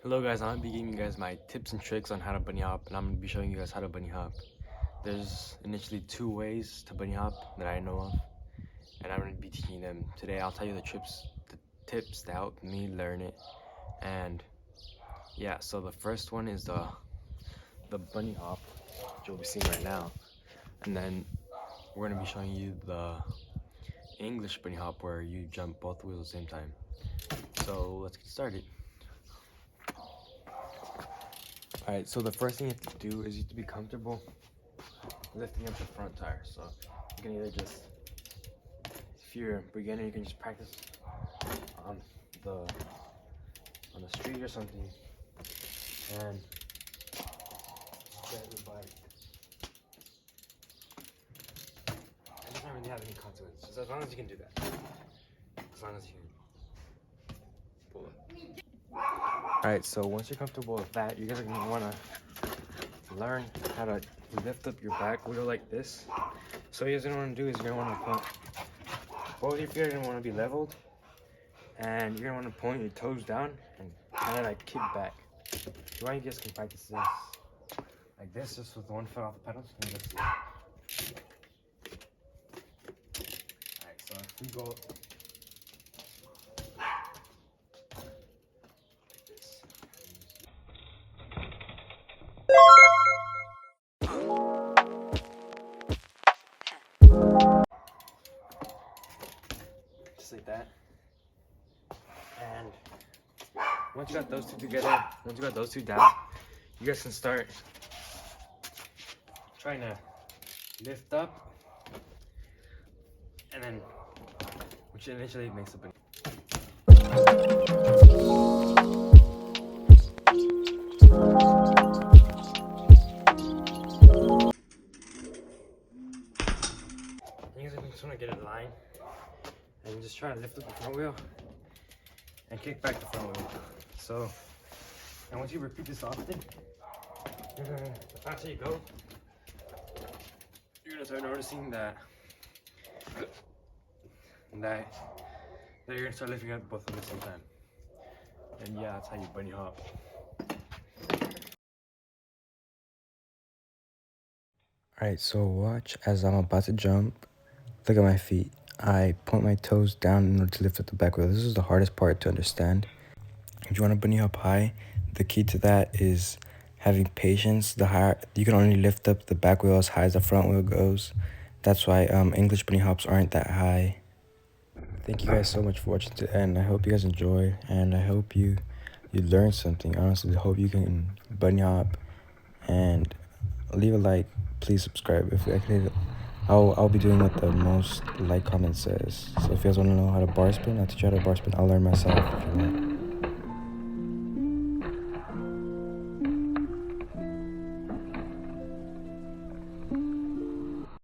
Hello guys, I'm gonna be giving you guys my tips and tricks on how to bunny hop, and I'm gonna be showing you guys how to bunny hop. There's initially two ways to bunny hop that I know of, and I'm gonna be teaching them today. I'll tell you the tips that helped me learn it, and yeah. So the first one is the bunny hop, which you'll be seeing right now, and then we're gonna be showing you the English bunny hop where you jump both wheels at the same time. So let's get started. Alright, so the first thing you have to do is you have to be comfortable lifting up the front tire. So you can either just, if you're a beginner, you can just practice on the on the street or something, and get your bike. It doesn't really have any consequences, as long as you can do that. As long as you can pull it. Alright, so once you're comfortable with that, you guys are gonna wanna learn how to lift up your back wheel like this. So what you're gonna wanna do is you're gonna wanna put both your feet are gonna wanna be leveled, and you're gonna wanna point your toes down and kind of like kick back. If you want, you guys can practice this like this, just with one foot off the pedals. And just, alright, so if we go like this. Just like that. And once you got those two together, once you got those two down, you guys can start trying to lift up, and then, which initially makes a bunny. You guys just want to get in line and just try to lift up the front wheel and kick back the front wheel. So, and once you repeat this often, the faster you go, you're gonna start noticing that you're gonna start lifting up both at the same time. And yeah, that's how you bunny hop. Alright, so watch as I'm about to jump. Look at my feet. I point my toes down in order to lift up the back wheel. This is the hardest part to understand. If you want to bunny hop high, the key to that is having patience. The higher you can only lift up the back wheel as high as the front wheel goes. That's why English bunny hops aren't that high. Thank you guys so much for watching to the end. I hope you guys enjoy, and I hope you learned something. Honestly, I hope you can bunny hop, and leave a like. Please subscribe if I can hit it. I'll be doing what the most like comment says. So if you guys want to know how to bar spin, I'll teach you how to bar spin. I'll learn myself if you want.